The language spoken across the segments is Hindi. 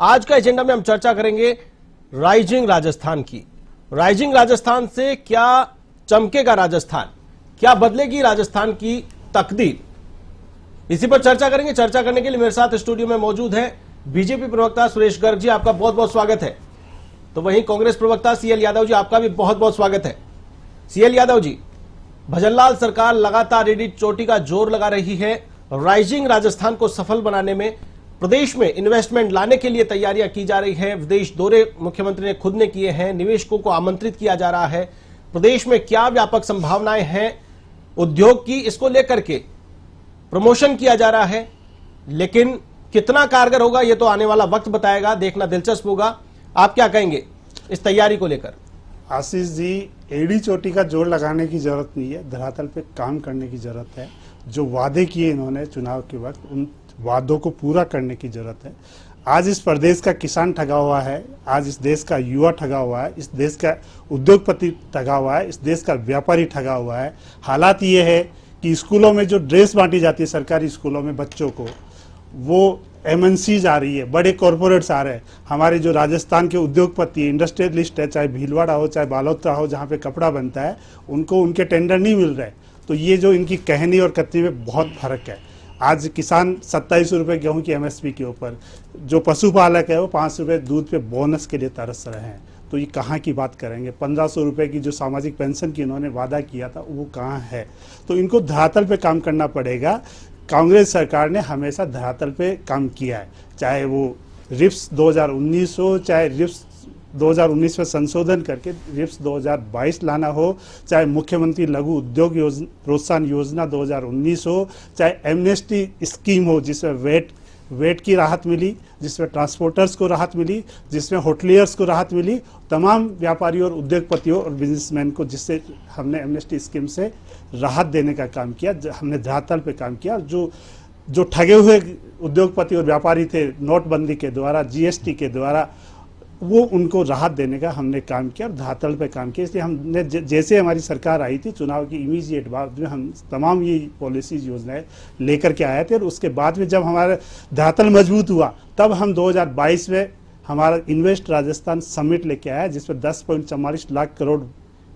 आज का एजेंडा में हम चर्चा करेंगे राइजिंग राजस्थान की। राइजिंग राजस्थान से क्या चमकेगा राजस्थान, क्या बदलेगी राजस्थान की तकदीर, इसी पर चर्चा करेंगे। चर्चा करने के लिए मेरे साथ स्टूडियो में मौजूद है बीजेपी प्रवक्ता सुरेश गर्ग जी, आपका बहुत बहुत स्वागत है। तो वहीं कांग्रेस प्रवक्ता सीएल यादव जी, आपका भी बहुत बहुत स्वागत है। सीएल यादव जी, भजनलाल सरकार लगातार ईडी चोटी का जोर लगा रही है। राइजिंग राजस्थान को सफल बनाने में प्रदेश में इन्वेस्टमेंट लाने के लिए तैयारियां की जा रही है। विदेश दौरे मुख्यमंत्री ने खुद ने किए हैं, निवेशकों को आमंत्रित किया जा रहा है। प्रदेश में क्या व्यापक संभावनाएं हैं उद्योग की, इसको लेकर के प्रमोशन किया जा रहा है, लेकिन कितना कारगर होगा यह तो आने वाला वक्त बताएगा, देखना दिलचस्प होगा। आप क्या कहेंगे इस तैयारी को लेकर? आशीष जी, एड़ी चोटी का जोर लगाने की जरूरत नहीं है, धरातल पे काम करने की जरूरत है। जो वादे किए इन्होंने चुनाव के वक्त, उन वादों को पूरा करने की जरूरत है। आज इस प्रदेश का किसान ठगा हुआ है, आज इस देश का युवा ठगा हुआ है, इस देश का उद्योगपति ठगा हुआ है, इस देश का व्यापारी ठगा हुआ है। हालात ये है कि स्कूलों में जो ड्रेस बांटी जाती है सरकारी स्कूलों में बच्चों को, वो एमएनसीज आ रही है, बड़े कॉरपोरेट्स आ रहे हैं। हमारे जो राजस्थान के उद्योगपति इंडस्ट्रियलिस्ट है, चाहे भीलवाड़ा हो चाहे बालोतरा हो, जहाँ पे कपड़ा बनता है, उनको उनके टेंडर नहीं मिल रहे। तो ये जो इनकी कहनी और कथनी में बहुत फर्क है। आज किसान 27 रुपये गेहूं की एमएसपी के ऊपर, जो पशुपालक है वो 5 रुपये दूध पे बोनस के लिए तरस रहे हैं। तो ये कहाँ की बात करेंगे? 1500 रुपये की जो सामाजिक पेंशन की इन्होंने वादा किया था वो कहाँ है? तो इनको धरातल पे काम करना पड़ेगा। कांग्रेस सरकार ने हमेशा धरातल पे काम किया है, चाहे वो रिप्स 2019 हो, चाहे रिप्स 2019 में संशोधन करके रिप्स 2022 लाना हो, चाहे मुख्यमंत्री लघु उद्योग प्रोत्साहन योजना 2019 हो, चाहे एमनेस्टी स्कीम हो जिसमें वेट की राहत मिली, जिसमें ट्रांसपोर्टर्स को राहत मिली, जिसमें होटलियर्स को राहत मिली, तमाम व्यापारियों और उद्योगपतियों और बिजनेसमैन को, जिससे हमने एमनेस्टी स्कीम से राहत देने का काम किया, हमने धरातल पे काम किया। जो ठगे हुए उद्योगपति और व्यापारी थे नोटबंदी के द्वारा, जीएसटी के द्वारा, वो उनको राहत देने का हमने काम किया और धरातल पे काम किया। इसलिए हमने जैसे हमारी सरकार आई थी चुनाव की इमीडिएट बाद में हम तमाम ये पॉलिसीज योजनाएं लेकर के आए थे। और उसके बाद में जब हमारा धरातल मजबूत हुआ तब हम 2022 में हमारा इन्वेस्ट राजस्थान समिट लेके आया, जिसमें 10.44 लाख करोड़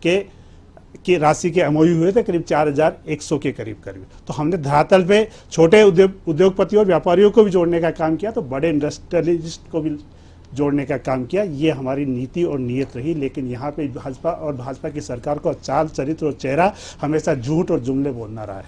के राशि के एमओयू हुए थे, करीब 4100 के करीब। तो हमने धरातल पे छोटे उद्योगपतियों और व्यापारियों को भी जोड़ने का काम किया, तो बड़े इंडस्ट्रियलिस्ट को भी जोड़ने का काम किया। ये हमारी नीति और नीयत रही। लेकिन यहाँ पे भाजपा की सरकार को चाल, चरित्र और चेहरा हमेशा झूठ और जुमले बोलना रहा है।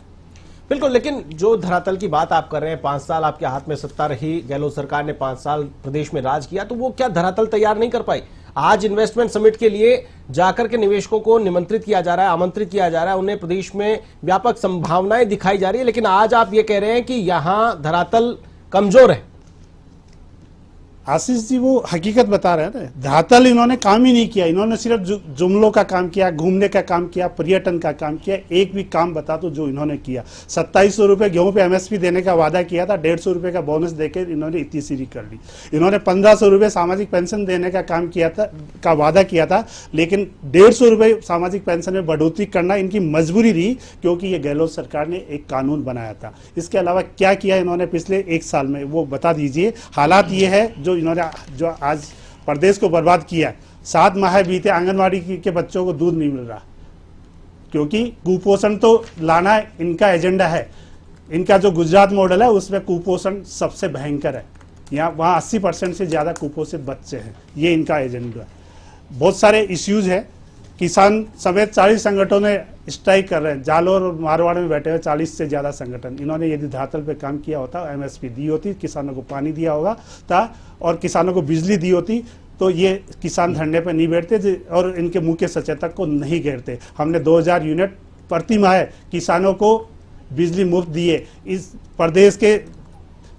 बिल्कुल, लेकिन जो धरातल की बात आप कर रहे हैं, 5 साल आपके हाथ में सत्ता रही, गहलोत सरकार ने 5 साल प्रदेश में राज किया, तो वो क्या धरातल तैयार नहीं कर पाई? आज इन्वेस्टमेंट समिट के लिए जाकर के निवेशकों को निमंत्रित किया जा रहा है, आमंत्रित किया जा रहा है, उन्हें प्रदेश में व्यापक संभावनाएं दिखाई जा रही है, लेकिन आज आप ये कह रहे हैं कि यहां धरातल कमजोर है। आशीष जी, वो हकीकत बता रहे हैं ना, धरातल इन्होंने काम ही नहीं किया। इन्होंने सिर्फ जुमलों का काम किया, घूमने का काम किया, पर्यटन का काम किया। एक भी काम बता दो जो इन्होंने किया। 2700 रुपये गेहूं पे एमएसपी देने का वादा किया था, 150 रुपये का बोनस देकर इन्होंने इतनी सीरी कर ली। इन्होंने 1500 रुपये सामाजिक पेंशन देने का काम किया था, का वादा किया था, लेकिन 150 रुपये सामाजिक पेंशन में बढ़ोतरी करना इनकी मजबूरी रही, क्योंकि ये गहलोत सरकार ने एक कानून बनाया था। इसके अलावा क्या किया इन्होंने पिछले 1 साल में, वो बता दीजिए। हालात ये है जो आज प्रदेश को बर्बाद किया। 7 माह बीते, आंगनवाड़ी के बच्चों को दूध नहीं मिल रहा, क्योंकि कुपोषण तो लाना इनका एजेंडा है। इनका जो गुजरात मॉडल है उसमें कुपोषण सबसे भयंकर है। वहाँ 80% से ज्यादा कुपोषित बच्चे हैं। ये इनका एजेंडा है। बहुत सारे इश्यूज है। किसान समेत 40 संगठनों ने स्ट्राइक कर रहे हैं। जालोर और मारवाड़ में बैठे हुए 40 से ज्यादा संगठन। इन्होंने यदि धरातल पे काम किया होता, एमएसपी दी होती, किसानों को पानी दिया होगा था और किसानों को बिजली दी होती, तो ये किसान धरने पे नहीं बैठते और इनके मुख्य सचेतक को नहीं घेरते। हमने 2000 यूनिट प्रति माह किसानों को बिजली मुफ्त दिए। इस प्रदेश के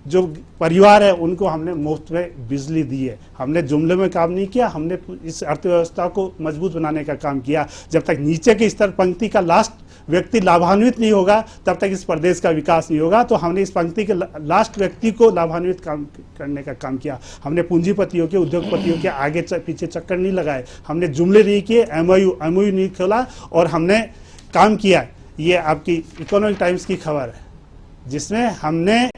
जो परिवार है उनको हमने मुफ्त में बिजली दी है। हमने जुमले में काम नहीं किया, हमने इस अर्थव्यवस्था को मजबूत बनाने का काम किया। जब तक नीचे के स्तर पंक्ति का लास्ट व्यक्ति लाभान्वित नहीं होगा तब तक इस प्रदेश का विकास नहीं होगा। तो हमने इस पंक्ति के लास्ट व्यक्ति को लाभान्वित करने का काम किया। हमने पूंजीपतियों के, उद्योगपतियों के आगे पीछे चक्कर नहीं लगाए। हमने जुमले नहीं किए, एमओयू नहीं खोला और हमने काम किया। ये आपकी इकोनॉमिक टाइम्स की खबर है जिसमें हमने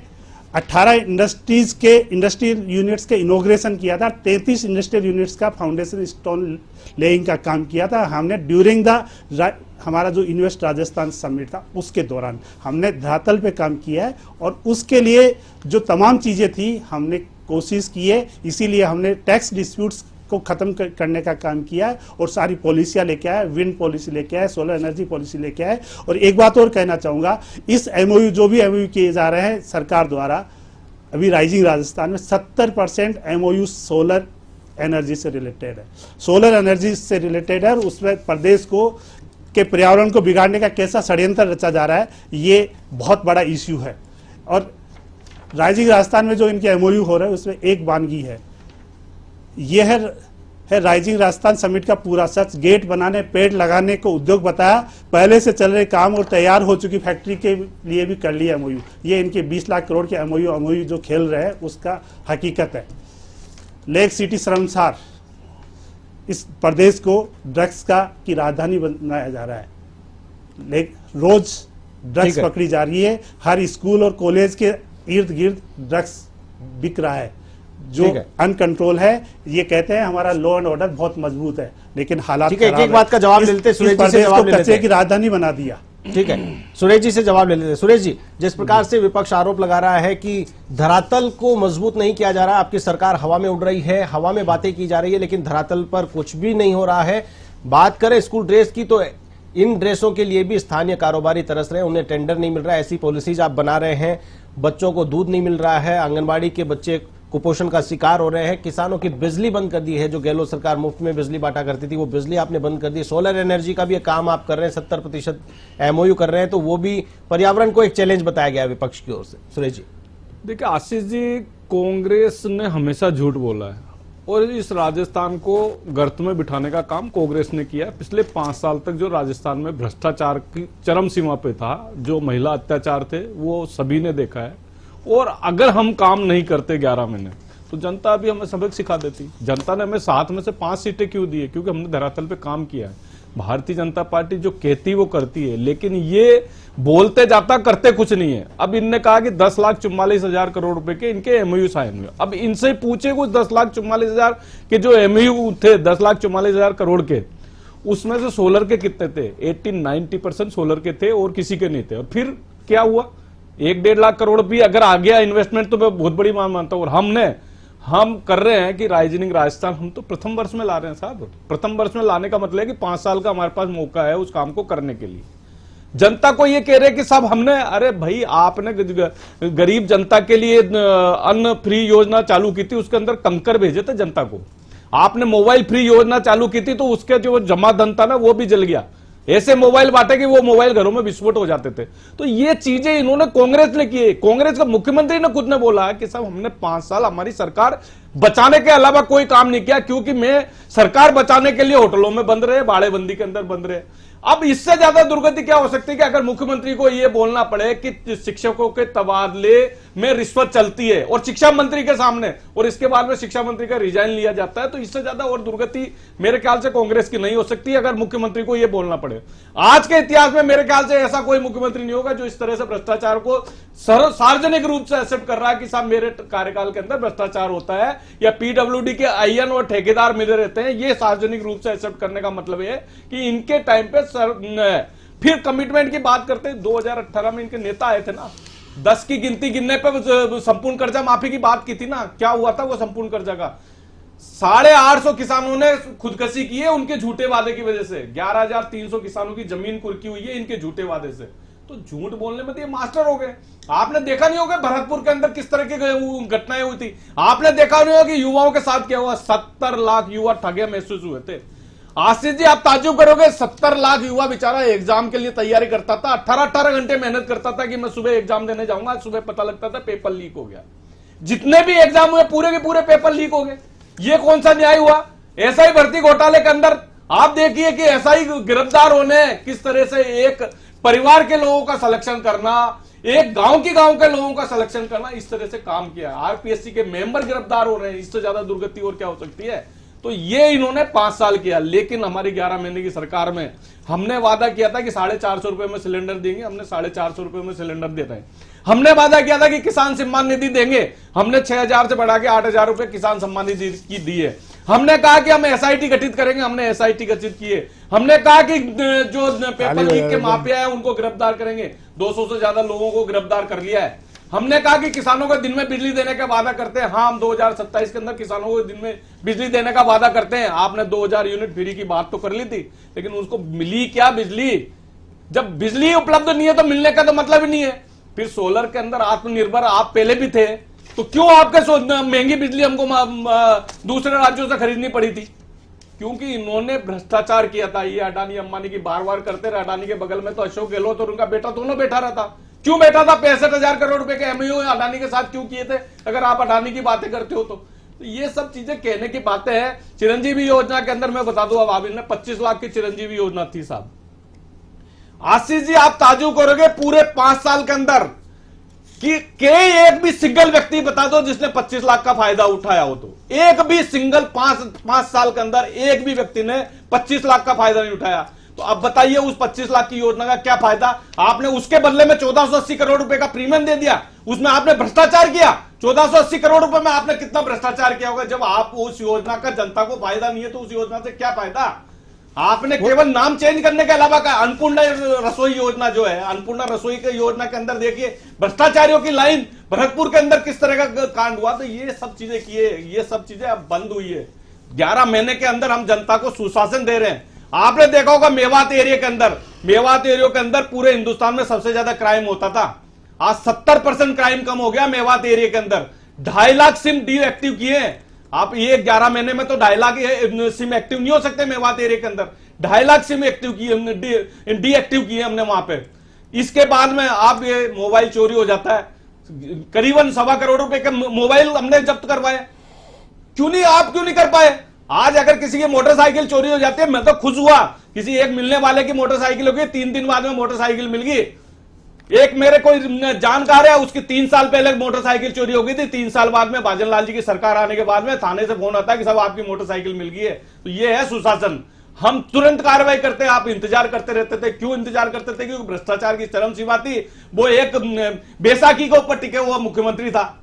18 इंडस्ट्रियल यूनिट्स के इनोग्रेशन किया था, 33 इंडस्ट्रियल यूनिट्स का फाउंडेशन स्टोन लेइंग का काम किया था हमने ड्यूरिंग द हमारा जो इन्वेस्ट राजस्थान समिट था उसके दौरान हमने धरातल पे काम किया है। और उसके लिए जो तमाम चीज़ें थी हमने कोशिश की है, इसीलिए हमने टैक्स डिस्प्यूट्स को खत्म करने का काम किया है और सारी पॉलिसियां लेके आए, विंड पॉलिसी लेके आए, सोलर एनर्जी पॉलिसी लेके आए। और एक बात और कहना चाहूँगा, इस एमओयू जो भी एमओयू किए जा रहे हैं सरकार द्वारा, अभी राइजिंग राजस्थान में 70% एमओयू सोलर एनर्जी से रिलेटेड है, सोलर एनर्जी से रिलेटेड है। उसमें प्रदेश को के पर्यावरण को बिगाड़ने का कैसा षड्यंत्र रचा जा रहा है, ये बहुत बड़ा इश्यू है। और राइजिंग राजस्थान में जो इनके एमओयू हो रहे हैं उसमें एक वानगी है, ये है राइजिंग राजस्थान समिट का पूरा सच। गेट बनाने, पेड़ लगाने को उद्योग बताया, पहले से चल रहे काम और तैयार हो चुकी फैक्ट्री के लिए भी कर लिया एमओयू। ये इनके 20 लाख करोड़ के एमओयू जो खेल रहे हैं उसका हकीकत है। लेक सिटी शर्मसार, इस प्रदेश को ड्रग्स की राजधानी बनाया जा रहा है। रोज ड्रग्स पकड़ी जा रही है, हर स्कूल और कॉलेज के इर्द गिर्द ड्रग्स बिक रहा है जो अनकंट्रोल है। ये कहते हैं हमारा लॉ एंड ऑर्डर बहुत मजबूत है, लेकिन हालात खराब है। एक बात का जवाब ले लेते हैं, सुरेश जी से जवाब ले लेते हैं। कचरे की राजधानी बना दिया। ठीक है, सुरेश जी से जवाब ले लेते हैं। सुरेश जी, जिस प्रकार से विपक्ष आरोप लगा रहा है कि धरातल को मजबूत नहीं किया जा रहा, आपकी सरकार हवा में उड़ रही है, हवा में बातें की जा रही है, लेकिन धरातल पर कुछ भी नहीं हो रहा है। बात करें स्कूल ड्रेस की, तो इन ड्रेसों के लिए भी स्थानीय कारोबारी तरस रहे हैं, उन्हें टेंडर नहीं मिल रहा है, ऐसी पॉलिसीज आप बना रहे हैं। बच्चों को दूध नहीं मिल रहा है, आंगनबाड़ी के बच्चे कुपोषण का शिकार हो रहे हैं, किसानों की बिजली बंद कर दी है। जो गहलोत सरकार मुफ्त में बिजली बांटा करती थी वो बिजली आपने बंद कर दी। सोलर एनर्जी का भी काम आप कर रहे हैं, 70% एमओयू कर रहे हैं, तो वो भी पर्यावरण को एक चैलेंज बताया गया विपक्ष की ओर से। सुरेश जी, देखिए आशीष जी, कांग्रेस ने हमेशा झूठ बोला है और इस राजस्थान को गर्त में बिठाने का काम कांग्रेस ने किया। पिछले 5 साल तक जो राजस्थान में भ्रष्टाचार की चरम सीमा पे था, जो महिला अत्याचार थे, वो सभी ने देखा है। और अगर हम काम नहीं करते 11 महीने तो जनता भी हमें सबक सिखा देती। जनता ने हमें 7 में से 5 सीटें क्यों दी है? क्योंकि हमने धरातल पे काम किया है। भारतीय जनता पार्टी जो कहती वो करती है, लेकिन ये बोलते जाता करते कुछ नहीं है। अब इनने कहा कि 10,44,000 करोड़ रुपए के इनके एमओयू साइन हुए। अब इनसे पूछे कुछ 10,44,000 के जो एमओयू थे, 10,44,000 करोड़ के, उसमें से सोलर के कितने थे? 80-90% सोलर के थे और किसी के नहीं थे। और फिर क्या हुआ? 1-1.5 लाख करोड़ भी अगर आ गया इन्वेस्टमेंट तो मैं बहुत बड़ी मान मानता हूं। और हम कर रहे हैं कि राइजिंग राजस्थान हम तो प्रथम वर्ष में ला रहे हैं साहब। प्रथम वर्ष में लाने का मतलब है कि 5 साल का हमारे पास मौका है उस काम को करने के लिए। जनता को ये कह रहे हैं कि साहब हमने, अरे भाई आपने गरीब जनता के लिए अन्न फ्री योजना चालू की थी, उसके अंदर कंकर भेजे थे जनता को। आपने मोबाइल फ्री योजना चालू की थी तो उसके जो जमा धन था ना वो भी जल गया। ऐसे मोबाइल बांटे कि वो मोबाइल घरों में विस्फोट हो जाते थे। तो ये चीजें इन्होंने कांग्रेस ने की। कांग्रेस का मुख्यमंत्री ने खुद ने बोला कि साहब हमने 5 साल हमारी सरकार बचाने के अलावा कोई काम नहीं किया, क्योंकि मैं सरकार बचाने के लिए होटलों में बंद रहे, बाड़ेबंदी के अंदर बंद रहे। अब इससे ज्यादा दुर्गति क्या हो सकती है कि अगर मुख्यमंत्री को यह बोलना पड़े कि शिक्षकों के तबादले में रिश्वत चलती है और शिक्षा मंत्री के सामने, और इसके बाद में शिक्षा मंत्री का रिजाइन लिया जाता है, तो इससे ज्यादा और दुर्गति मेरे ख्याल से कांग्रेस की नहीं हो सकती अगर मुख्यमंत्री को यह बोलना पड़े। आज के इतिहास में मेरे ख्याल से ऐसा कोई मुख्यमंत्री नहीं होगा जो इस तरह से भ्रष्टाचार को सार्वजनिक रूप से एक्सेप्ट कर रहा है कि साहब मेरे कार्यकाल के अंदर भ्रष्टाचार होता है या पीडब्ल्यूडी के आईएन और ठेकेदार मिले रहते हैं। ये सार्वजनिक रूप से एक्सेप्ट करने का मतलब है कि इनके टाइम पे फिर कमिटमेंट की बात करते हैं। 2018 में इनके नेता आए थे ना, 10 की गिनती गिनने पे संपूर्ण कर्जा माफी की बात की थी ना। क्या हुआ था वो संपूर्ण कर्जा का? 850 किसानों ने खुदकशी की है उनके झूठे वादे की वजह से। 11,300 किसानों की जमीन कुर्की हुई है इनके झूठे वादे से। तो झूठ बोलने में तो ये मास्टर हो गए। आपने देखा नहीं होगा भरतपुर के अंदर किस तरह की घटनाएं हुई थी। आपने देखा नहीं होगा कि युवाओं के साथ क्या हुआ। 70 लाख युवा ठगे महसूस हुए थे। आशीष जी आप ताज्जुब करोगे, 70 लाख युवा बेचारा एग्जाम के लिए तैयारी करता था, 18 घंटे मेहनत करता था कि मैं सुबह एग्जाम देने जाऊंगा। सुबह पता लगता था पेपर लीक हो गया। जितने भी एग्जाम हुए पूरे के पूरे पेपर लीक हो गए। ये कौन सा न्याय हुआ? ऐसा ही भर्ती घोटाले के अंदर आप देखिए कि ऐसा ही गिरफ्तार होने, किस तरह से एक परिवार के लोगों का सिलेक्शन करना, एक गांव के लोगों का सिलेक्शन करना, इस तरह से काम किया। आरपीएससी के मेंबर गिरफ्तार हो रहे हैं। इससे ज्यादा दुर्गति और क्या हो सकती है? तो ये इन्होंने 5 साल किया। लेकिन हमारी 11 महीने की सरकार में हमने वादा किया था कि 450 रुपए में सिलेंडर देंगे, हमने 450 रुपए में सिलेंडर दे रहे हैं। हमने वादा किया था कि किसान सम्मान निधि देंगे, हमने 6,000 से बढ़ा के 8,000 रुपए किसान सम्मान निधि की दी है। हमने कहा कि हम एसआईटी गठित करेंगे, हमने एसआईटी गठित किए। हमने कहा कि जो पेपर लीक के माफिया है उनको गिरफ्तार करेंगे, 200 से ज्यादा लोगों को गिरफ्तार कर लिया है। हमने कहा कि किसानों को दिन में बिजली देने का वादा करते हैं, हाँ हम 2027 के अंदर किसानों को दिन में बिजली देने का वादा करते हैं। आपने 2000 यूनिट फ्री की बात तो कर ली थी, लेकिन उसको मिली क्या बिजली? जब बिजली उपलब्ध नहीं है तो मिलने का तो मतलब ही नहीं है। फिर सोलर के अंदर आत्मनिर्भर आप पहले भी थे, तो क्यों आपके महंगी बिजली हमको दूसरे राज्यों से खरीदनी पड़ी थी? क्योंकि इन्होंने भ्रष्टाचार किया था। ये अडानी अंबानी की बार बार करते रहे। अडानी के बगल में तो अशोक गहलोत और उनका बेटा दोनों बैठा रहता। क्यों बैठा था? 65,000 करोड़ रुपए के एमओयू अडानी के साथ क्यों किए थे? अगर आप अडानी की बातें करते हो तो ये सब चीजें कहने की बातें हैं। चिरंजीवी योजना के अंदर मैं बता दूं, अब आप 25 लाख की चिरंजीवी योजना थी साहब। आशीष जी आप ताजुब करोगे पूरे 5 साल के अंदर कि एक भी सिंगल व्यक्ति बता दो जिसने 25 लाख का फायदा उठाया हो। तो एक भी सिंगल 5 साल के अंदर एक भी व्यक्ति ने 25 लाख का फायदा नहीं उठाया। तो अब बताइए उस 25 लाख की योजना का क्या फायदा? आपने उसके बदले में 1480 करोड़ रुपए का प्रीमियम दे दिया, उसमें आपने भ्रष्टाचार किया। 1480 करोड़ रुपए में आपने कितना भ्रष्टाचार किया होगा? जब आप उस योजना का जनता को फायदा नहीं है तो उस योजना से क्या फायदा? आपने केवल नाम चेंज करने के अलावा का अन्नपूर्णा रसोई योजना जो है, अन्नपूर्णा रसोई के योजना के अंदर देखिए भ्रष्टाचारियों की लाइन भरतपुर के अंदर किस तरह का कांड हुआ। तो ये सब चीजें किए, ये सब चीजें अब बंद हुई है। 11 महीने के अंदर हम जनता को सुशासन दे रहे हैं। आपने देखा होगा मेवात एरिया के अंदर पूरे हिंदुस्तान में सबसे ज्यादा क्राइम होता था। आज 70% क्राइम कम हो गया मेवात एरिया के अंदर। 2.5 लाख सिम डीएक्टिव किए हैं। आप ये 11 महीने में तो 2.5 लाख सिम एक्टिव नहीं हो सकते मेवात एरिया के अंदर। 2.5 लाख सिम एक्टिव किए, डीएक्टिव किए हमने वहां पे। इसके बाद में आप ये मोबाइल चोरी हो जाता है, करीबन 1.25 करोड़ रुपए के मोबाइल हमने जब्त करवाए। क्यों नहीं कर पाए? आज अगर किसी की मोटरसाइकिल चोरी हो जाती है, मैं तो खुश हुआ, किसी एक मिलने वाले की मोटरसाइकिल होगी, 3 दिन बाद में मोटरसाइकिल मिल गई। एक मेरे कोई जानकार है, उसकी 3 साल पहले मोटरसाइकिल चोरी हो गई थी। 3 साल बाद में बाजन लाल जी की सरकार आने के बाद में थाने से फोन आता है कि साहब आपकी मोटरसाइकिल मिल गई है। तो ये है सुशासन। हम तुरंत कार्रवाई करते हैं, आप इंतजार करते रहते थे। क्यों इंतजार करते थे? क्योंकि भ्रष्टाचार की चरम सीमा थी। वो एक बैसाखी के ऊपर टिके हुआ मुख्यमंत्री था,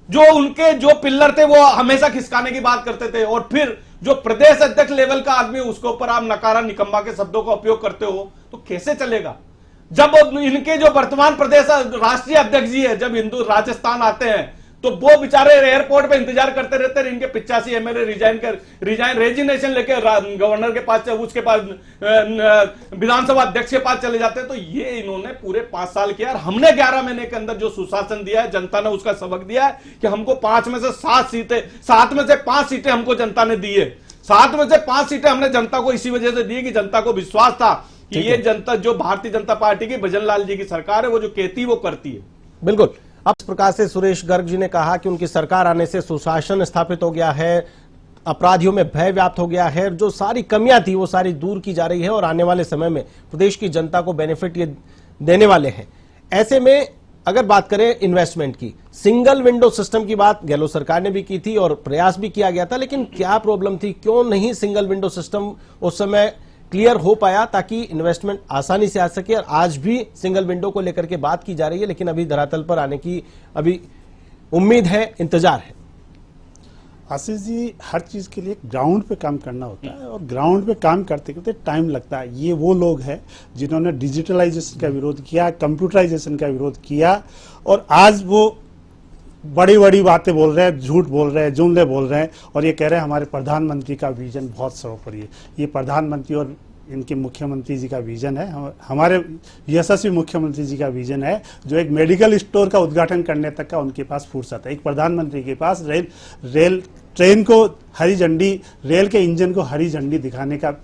जो उनके जो पिल्लर थे वो हमेशा खिसकाने की बात करते थे। और फिर जो प्रदेश अध्यक्ष लेवल का आदमी, उसके ऊपर आप नकारा निकम्मा के शब्दों का उपयोग करते हो, तो कैसे चलेगा? जब इनके जो वर्तमान प्रदेश राष्ट्रीय अध्यक्ष जी है, जब हिंदू राजस्थान आते हैं तो वो बेचारे एयरपोर्ट पे इंतजार करते रहते हैं। इनके 85 एमएलए रेजिग्नेशन लेके गवर्नर के पास, उसके पास विधानसभा अध्यक्ष के पास चले जाते हैं। तो ये इन्होंने पूरे 5 साल किया। हमने 11 महीने के अंदर जो सुशासन दिया है, जनता ने उसका सबक दिया है कि हमको 7 में से 5 सीटें हमको जनता ने दी है। 7 में से 5 सीटें हमने जनता को इसी वजह से दी कि जनता को विश्वास था कि ये जनता, जो भारतीय जनता पार्टी की भजन लाल जी की सरकार है, वो जो कहती है वो करती है। बिल्कुल। अब इस प्रकार से सुरेश गर्ग जी ने कहा कि उनकी सरकार आने से सुशासन स्थापित हो गया है, अपराधियों में भय व्याप्त हो गया है, जो सारी कमियां थी वो सारी दूर की जा रही है और आने वाले समय में प्रदेश की जनता को बेनिफिट ये देने वाले हैं। ऐसे में अगर बात करें इन्वेस्टमेंट की, सिंगल विंडो सिस्टम की बात गहलोत सरकार ने भी की थी और प्रयास भी किया गया था, लेकिन क्या प्रॉब्लम थी? क्यों नहीं सिंगल विंडो सिस्टम उस समय क्लियर हो पाया ताकि इन्वेस्टमेंट आसानी से आ सके? और आज भी सिंगल विंडो को लेकर के बात की जा रही है, लेकिन अभी धरातल पर आने की अभी उम्मीद है, इंतजार है। आशीष जी, हर चीज के लिए ग्राउंड पे काम करना होता है और ग्राउंड पे काम करते करते टाइम लगता है। ये वो लोग हैं जिन्होंने डिजिटलाइजेशन का विरोध किया, कंप्यूटराइजेशन का विरोध किया, और आज वो बड़ी बड़ी बातें बोल रहे हैं, झूठ बोल रहे हैं, जुमले बोल रहे हैं, और ये कह रहे हैं हमारे प्रधानमंत्री का विजन बहुत सर्वोपरि है। ये प्रधानमंत्री और इनके मुख्यमंत्री जी का विजन है, हमारे यशस्वी मुख्यमंत्री जी का विजन है, जो एक मेडिकल स्टोर का उद्घाटन करने तक का उनके पास फुर्सत है। एक प्रधानमंत्री के पास ट्रेन को हरी झंडी, रेल के इंजन को हरी झंडी दिखाने का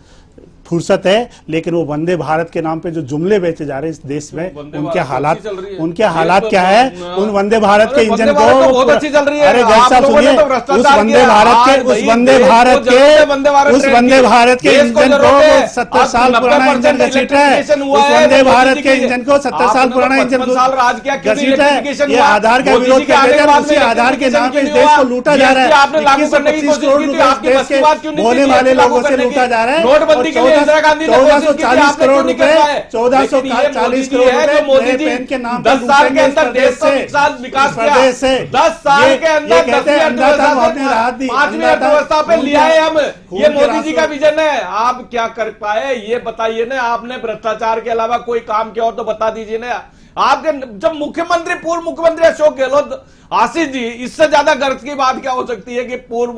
फुर्सत है, लेकिन वो वंदे भारत के नाम पे जो जुमले बेचे जा रहे हैं इस देश में, उनके हालात क्या है? उन वंदे भारत के इंजन को बहुत अच्छी चल रही है। अरे जैसा सुनिए, उस वंदे भारत के इंजन को 70 साल पुराना इंजन घसीट है। उस वंदे भारत के इंजन को 70 साल पुराना इंजन घसीट है। ये आधार का विरोध करते हैं, उसी आधार के नाम पे इस देश को लूटा जा रहा है। 21 से 25 करोड़ रुपए देश के बोलने वाले लोगों से लूटा जा रहा है। इंदिरा गांधी ने कोशिश की थी, आपने 1440 क्यों करोड़ नहीं कर रुपए, पाए? 1440 करोड़ जो मोदी नए जी पेन के नाम पे 10 साल के लूटेंगे अंदर देश का विकास किया, 10 साल के अंदर 10वीं अर्थव्यवस्था से 5वीं अर्थव्यवस्था पे लिया है हम, ये मोदी जी का विजन है। आप क्या कर पाए ये बताइए ना, आपने भ्रष्टाचार के अलावा कोई काम किया और तो बता दीजिए ना। आपके जब मुख्यमंत्री, पूर्व मुख्यमंत्री अशोक गहलोत, आशीष जी, इससे ज्यादा गर्व की बात क्या हो सकती है कि पूर्व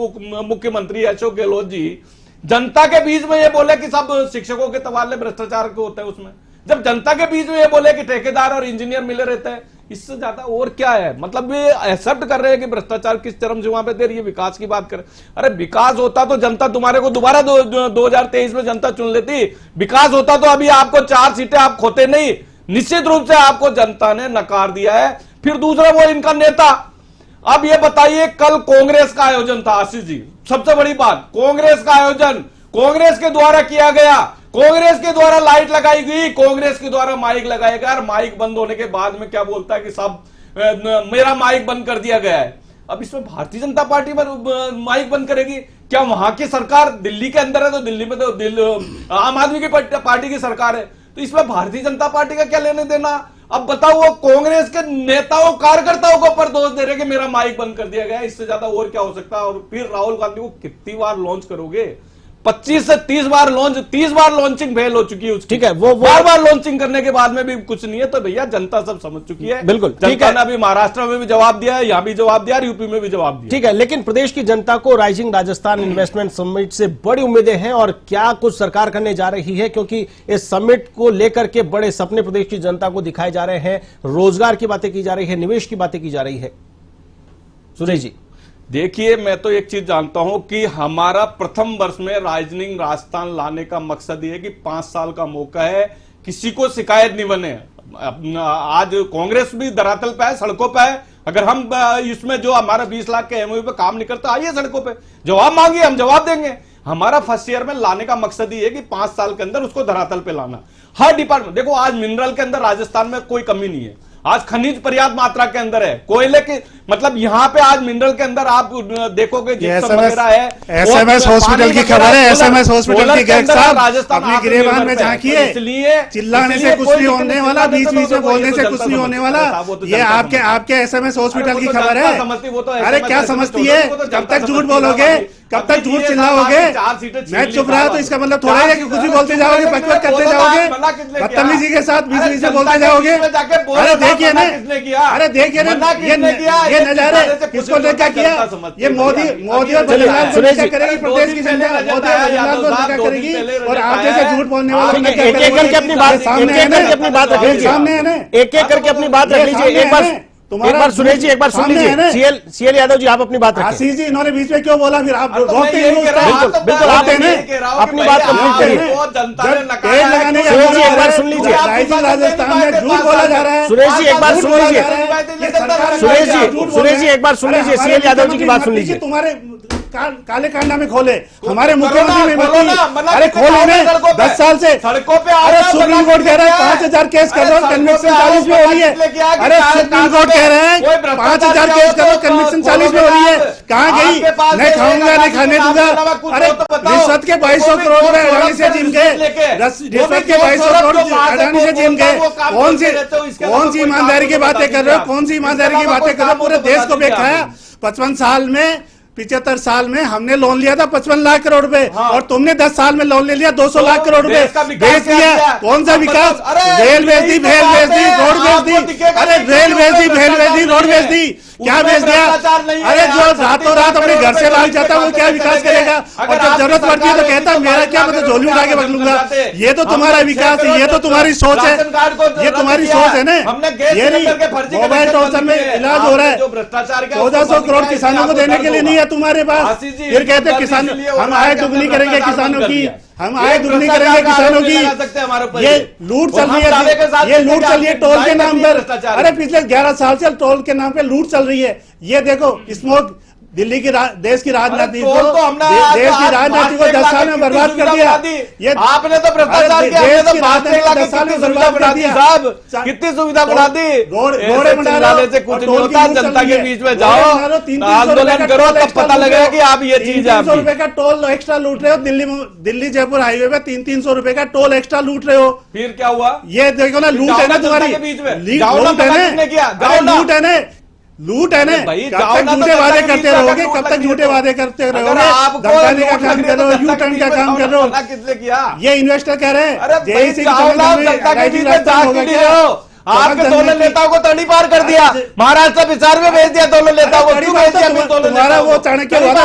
मुख्यमंत्री अशोक गहलोत जी जनता के बीच में ये बोले कि सब शिक्षकों के तबादले भ्रष्टाचार के होते हैं उसमें, जब जनता के बीच में ये बोले कि ठेकेदार और इंजीनियर मिले रहते हैं, इससे ज्यादा और क्या है? मतलब ये एक्सेप्ट कर रहे हैं कि भ्रष्टाचार किस चरम सीमा पे दे रही है, विकास की बात करें। अरे विकास होता तो जनता तुम्हारे को दोबारा 2023 में जनता चुन लेती, विकास होता तो अभी आपको 4 सीटें आप खोते नहीं। निश्चित रूप से आपको जनता ने नकार दिया है। फिर दूसरा वो इनका नेता, अब ये बताइए, कल कांग्रेस का आयोजन था आशीष जी, सबसे बड़ी बात, कांग्रेस का आयोजन कांग्रेस के द्वारा किया गया, कांग्रेस के द्वारा लाइट लगाई गई, कांग्रेस के द्वारा माइक लगाया गया, और माइक बंद होने के बाद में क्या बोलता है कि सब मेरा माइक बंद कर दिया गया है। अब इसमें भारतीय जनता पार्टी पर माइक बंद करेगी क्या? वहां की सरकार दिल्ली के अंदर है, तो दिल्ली में तो आम आदमी की पार्टी की सरकार है, तो इसमें भारतीय जनता पार्टी का क्या लेने देना? अब बताओ, वो कांग्रेस के नेताओं कार्यकर्ताओं को ऊपर दोष दे रहे कि मेरा माइक बंद कर दिया गया, इससे ज्यादा और क्या हो सकता है? और फिर राहुल गांधी को कितनी बार लॉन्च करोगे? 25 से 30 बार लॉन्च, 30 बार लॉन्चिंग फेल हो चुकी है उसकी। ठीक है, वो बार लॉन्चिंग करने के बाद में भी कुछ नहीं है, तो भैया जनता सब समझ चुकी है। बिल्कुल, ठीक जनता है। ने अभी महाराष्ट्र में भी जवाब दिया है, यहां भी जवाब दिया, यूपी में भी जवाब दिया। ठीक है, लेकिन प्रदेश की जनता को राइजिंग राजस्थान इन्वेस्टमेंट समिट से बड़ी उम्मीदें हैं, और क्या कुछ सरकार करने जा रही है, क्योंकि इस समिट को लेकर के बड़े सपने प्रदेश की जनता को दिखाए जा रहे हैं, रोजगार की बातें की जा रही है, निवेश की बातें की जा रही है। सुरेश जी, देखिए, मैं तो एक चीज जानता हूं कि हमारा प्रथम वर्ष में राइजिंग राजस्थान लाने का मकसद ये है कि 5 साल का मौका है, किसी को शिकायत नहीं बने। आज कांग्रेस भी धरातल पे है, सड़कों पे है। अगर हम इसमें जो हमारा 20 लाख के एमओयू पे काम नहीं करता, आइए सड़कों पे, जवाब मांगिए, हम जवाब देंगे। हमारा फर्स्ट ईयर में लाने का मकसद ये है कि 5 साल के अंदर उसको धरातल पे लाना। हर डिपार्टमेंट, देखो आज मिनरल के अंदर राजस्थान में कोई कमी नहीं है, आज खनिज पर्याप्त मात्रा के अंदर है, कोयले के, मतलब यहाँ पे आज मिनरल के अंदर आप देखोगे जिप्सम वगैरह है। एसएमएस हॉस्पिटल की खबर है, एसएमएस हॉस्पिटल की गर्ग साहब राजस्थान अपनी गिरेबान में झांकिए, इसलिए चिल्लाने से कुछ नहीं होने वाला, बीच बीच में बोलने से कुछ नहीं होने वाला। ये आपके एसएमएस हॉस्पिटल की खबर है। अरे क्या समझती है? कब तक झूठ बोलोगे, कब तक झूठ चिल्लाओगे? मैं चुप रहा तो इसका मतलब थोड़ा है कि कुछ भी बोलते जाओगे, बकबक करते जाओगे, बदतमीजी के साथ बीच बीच में बोलते जाओगे। अरे देखिए ना, अरे देखिए ना, ये नजारे किसको लेकर किया? ये मोदी और बल्लाल को लेकर करेगी प्रदेश की जनता, मोदी और बल्लाल को लेकर करेगी, और आप जैसे झूठ बोलने वालों को एक एक करके अपनी बात रख लीजिए, सामने है ना, एक एक करके अपनी बात रख लीजिए। एक बार सुरेश जी, एक बार सुन लीजिए। सीएल यादव जी, आप अपनी बात रखिए। आशीष जी, इन्होंने बीच में क्यों बोला? फिर आप रोकते बिल्कुल, आप अपनी बात कंप्लीट करिए। सुरेश जी, एक बार सुन लीजिए। राजस्थान में झूठ बोला जा रहा है। सुरेश जी, एक बार सुन लीजिए। सुरेश जी, एक बार सुन लीजिए। सीएल यादव जी की बात सुन लीजिए। तुम्हारे काले कांडा में खोले, हमारे मुख्यमंत्री में अरे खोले ने 10 साल से सड़कों पे, अरे सुप्रीम कोर्ट कह रहे हैं 5000 केस कर रहे हो, कन्विक्शन 40 में हो रही है। अरे सुप्रीम कोर्ट कह रहे हैं 5000 केस करो, कन्विक्शन 40 में हो रही है। कहाँ गई? नहीं खाऊंगा, नहीं खाने दूंगा। अरे रिश्वत के 2200 करोड़ रुपए अडानी से जिम गए, रिश्वत के 2200 करोड़ अडानी से जिम गए। कौन सी ईमानदारी की बातें कर रहे हो? कौन सी ईमानदारी की बातें कर रहे हो? पूरे देश को बेखाया। 55 साल में, 75 साल में हमने लोन लिया था 55 लाख करोड़ रुपए, और तुमने 10 साल में लोन ले लिया 200 लाख करोड़ रुपए। बेच दिया। कौन सा विकास? रेल बेच दी, भेल बेच दी, रोड बेच दी। अरे रेल बेच दी, भेल बेच दी, रोड बेच दी, क्या बेच दिया? अरे जो रातों रात अपने घर से भाग जाता है वो क्या विकास करेगा? और जब जरूरत पड़ती है तो कहता है मेरा क्या, मैं तो झोली उठा के भाग लूंगा। ये तो तुम्हारा विकास है, ये तो तुम्हारी सोच है, ये तुम्हारी सोच है ना। ये नहीं, मोबाइल टॉर्चर में इलाज हो रहा है, 1400 करोड़ किसानों को देने के लिए नहीं है तुम्हारे पास। फिर कहते हैं किसान, हम आय दुगनी करेंगे किसानों की, हम आय दुगनी करेंगे किसानों की। ये लूट चल रही है, ये लूट चल रही है टोल के नाम पर। अरे पिछले 11 साल से टोल के नाम पे लूट चल रही है। ये देखो, स्मोक दिल्ली की देश की राजनीति को, टोल तो हमने देश की राजनीति को 10 साल में बर्बाद कर दिया। ये आपने तो भ्रष्टाचार किया, आपने तो 5 लाख की कितनी सुविधा बढ़ा दी साहब, कितनी सुविधा बढ़ा दी। रोड़े बना रहे से कुछ नहीं होता, जनता के बीच में जाओ, आंदोलन करो, तब पता लगेगा कि आप ये चीज है। 300 रुपए का टोल एक्स्ट्रा लूट रहे हो दिल्ली जयपुर हाईवे पे, 300 रुपए का टोल एक्स्ट्रा लूट रहे हो। फिर क्या हुआ? ये देखो ना, लूट है ना तुम्हारी, बीच में लूट है ना, लूट है ना। कब तक झूठे वादे करते रहोगे, कब तक झूठे वादे करते रहोगे? धमकाने का काम कर रहे हो, यू टर्न का काम कर रहे हो। किसने किया? ये इन्वेस्टर कह रहे हैं आपके दोनों नेताओं को तड़ी पार कर दिया, महाराष्ट्र बिहार में भेज दिया दोनों नेताओं को। क्यों भेज दिया? तुम्हारा वो चाणक्य वादा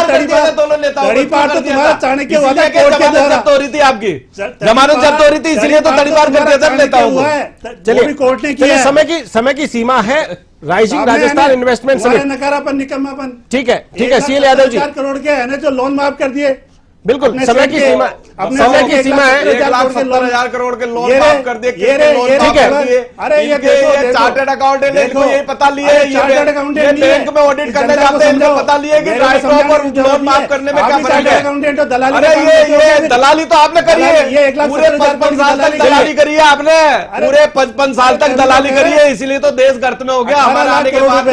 दोनों नेताओं तड़ी पार तो तुम्हारा चाणक्य वादा कोर्ट के द्वारा जब्त हो रही थी, आपकी जमानत जब्त हो रही थी, इसलिए तो तड़ी पार कर दिया था नेताओं को। चलिए कोर्ट ने किया, समय की सीमा है। राइजिंग राजस्थान इन्वेस्टमेंट समिट, नकारापन निकम्मापन। ठीक है सीएल यादव जी, 4 करोड़ के है ना जो लोन माफ कर दिए। बिल्कुल समय की सीमा है। 1,70,000 करोड़ के लोन माफ कर दिए। ठीक है। अरे ये चार्टर्ड अकाउंटेंट इनको ये पता लिए, चार्टर्ड अकाउंटेंट बैंक में ऑडिट करने जाते हैं, इनको पता लिए कि राइट ऑफ और लोन माफ करने में क्या फर्क है। अकाउंटेंट अरे ये दलाली तो आपने करी है, पूरे 55 साल तक दलाली करी है आपने, पूरे 55 साल तक दलाली करी है, इसीलिए तो देश गर्त में हो गया हमारे आने के बाद।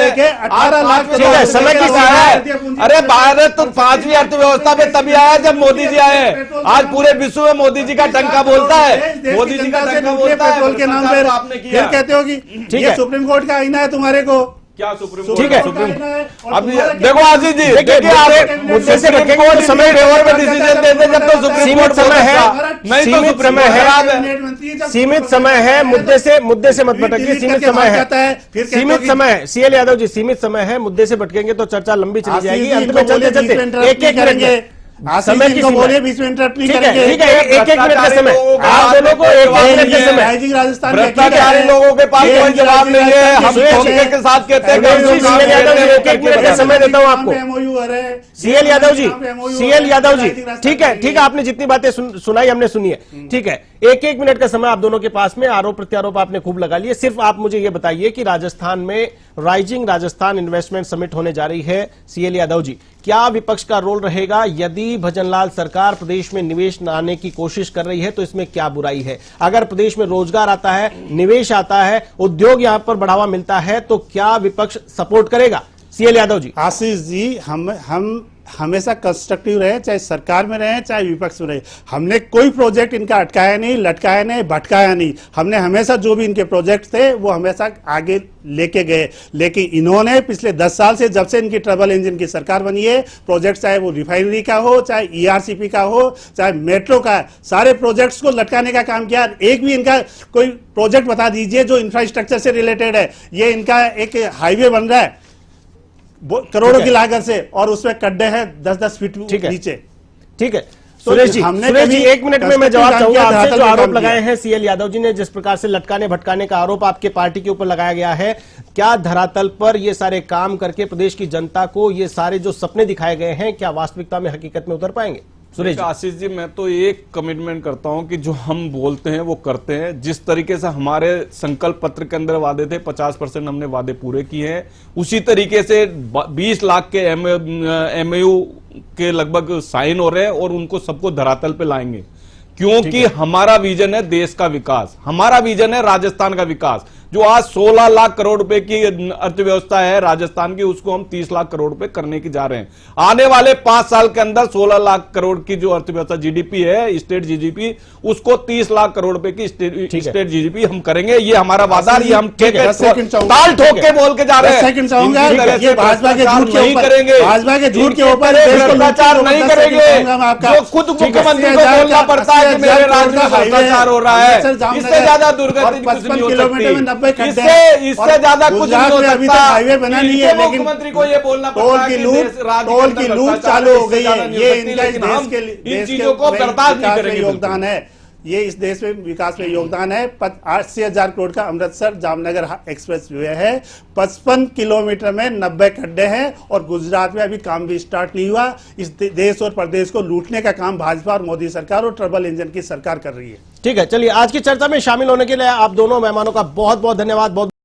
18 लाख समय की सीमा है। अरे भारत तो 5वीं अर्थव्यवस्था में तभी आया जब मोदी जी आए। आज पूरे विश्व में मोदी जी का टंका बोलता है, मोदी जी का टंका बोलता है। पेट्रोल के नाम पे आपने फिर किया, कहते हो कि ये सुप्रीम कोर्ट का आईना है तुम्हारे को। क्या सुप्रीम ठीक है। अब देखो आशीष जी, देखिए आप मुद्दे से भटकेंगे तो समय फेवर में डिसीजन देते जब तो सुप्रीम सीमित कोर्ट समय है, नहीं तो सीमित समय है, खराब है। सीमित समय है। मुद्दे से मत भटकिए, सीमित समय है, सीमित समय है। सीएल यादव जी, सीमित समय है, मुद्दे से भटकेंगे तो चर्चा लंबी चली जाएगी। अंत में चलते चलते एक करेंगे, समय की बोलिए, बीच में इंटरप्ट नहीं ठीक है, करेंगे। ठीक है, एक मिनट का समय, आप दोनों को एक मिनट का समय। राइजिंग राजस्थान भ्रष्टाचारी लोगों के पास कोई जवाब नहीं है, हम धोखे के साथ कहते हैं कि हम लोग सीएल यादव जी, एक मिनट का समय देता हूं आपको। सीएल यादव जी, सीएल यादव जी, ठीक है, आपने जितनी बातें सुनाई हमने सुनी है, ठीक है। एक मिनट का समय आप दोनों के पास में, आरोप प्रत्यारोप आपने खूब लगा लिए। सिर्फ आप मुझे ये बताइए कि राजस्थान में राइजिंग राजस्थान इन्वेस्टमेंट समिट होने जा रही है, सीएल यादव जी, क्या विपक्ष का रोल रहेगा? यदि भजनलाल सरकार प्रदेश में निवेश लाने की कोशिश कर रही है तो इसमें क्या बुराई है? अगर प्रदेश में रोजगार आता है, निवेश आता है, उद्योग यहां पर बढ़ावा मिलता है तो क्या विपक्ष सपोर्ट करेगा? सीएल यादव जी। आशीष जी, हम हमेशा कंस्ट्रक्टिव रहे, चाहे सरकार में रहे चाहे विपक्ष में रहे। हमने कोई प्रोजेक्ट इनका अटकाया नहीं, लटकाया नहीं, भटकाया नहीं। हमने हमेशा जो भी इनके प्रोजेक्ट थे वो हमेशा आगे लेके गए। लेकिन इन्होंने पिछले 10 साल से, जब से इनकी ट्रबल इंजन की सरकार बनी है, प्रोजेक्ट चाहे वो रिफाइनरी का हो, चाहे ईआरसीपी का हो, चाहे मेट्रो का, सारे प्रोजेक्ट्स को लटकाने का काम किया। एक भी इनका कोई प्रोजेक्ट बता दीजिए जो इंफ्रास्ट्रक्चर से रिलेटेड है। ये इनका एक हाईवे बन रहा है करोड़ों की लागत से, और उसमें गड्ढे हैं 10-10 फीट नीचे। ठीक है सुरेश जी, एक मिनट में मैं जवाब चाहूंगा आपसे। जो आरोप लगाए हैं सीएल यादव जी ने, जिस प्रकार से लटकाने भटकाने का आरोप आपके पार्टी के ऊपर लगाया गया है, क्या धरातल पर ये सारे काम करके प्रदेश की जनता को ये सारे जो सपने दिखाए गए हैं, क्या वास्तविकता में हकीकत में उतर पाएंगे? सुरेश जी। आशीष जी, मैं तो एक कमिटमेंट करता हूं कि जो हम बोलते हैं वो करते हैं। जिस तरीके से हमारे संकल्प पत्र के अंदर वादे थे, 50% हमने वादे पूरे किए हैं। उसी तरीके से 20 लाख के एमओयू के लगभग साइन हो रहे हैं और उनको सबको धरातल पे लाएंगे, क्योंकि हमारा विजन है देश का विकास, हमारा विजन है राजस्थान का विकास। जो आज 16 लाख करोड़ रुपए की अर्थव्यवस्था है राजस्थान की, उसको हम 30 लाख करोड़ रुपए करने की जा रहे हैं। आने वाले 5 साल के अंदर 16 लाख करोड़ की जो अर्थव्यवस्था जीडीपी है, स्टेट जीडीपी, उसको 30 लाख करोड़ रुपए की स्टेट जीडीपी हम करेंगे। ये हमारा वादा, ये हम ताल ठोक के बोल के जा रहे हैं। भाजपा के झूठ नहीं करेंगे, भाजपा के झूठ के ऊपर भ्रष्टाचार नहीं करेंगे। जो खुद मुख्यमंत्री को बोलना पड़ता है कि मेरे राज्य में भ्रष्टाचार हो रहा है, इससे ज्यादा दुर्गति कुछ नहीं हो सकती। इससे ज्यादा कुछ नहीं हो अभी तक सकता। हाईवे बना नहीं है, लेकिन मुख्यमंत्री को ये बोलना टोल की लूट चालू हो गई है। ये इनका इस देश के इन चीजों को बर्दाश्त नहीं करेंगे। योगदान है, ये इस देश में विकास में योगदान है। 80,000 करोड़ का अमृतसर जामनगर एक्सप्रेस वे है, 55 किलोमीटर में 90 खड्डे हैं, और गुजरात में अभी काम भी स्टार्ट नहीं हुआ। इस देश और प्रदेश को लूटने का काम भाजपा और मोदी सरकार और ट्रबल इंजन की सरकार कर रही है। ठीक है, चलिए आज की चर्चा में शामिल होने के लिए आप दोनों मेहमानों का बहुत बहुत धन्यवाद। बहुत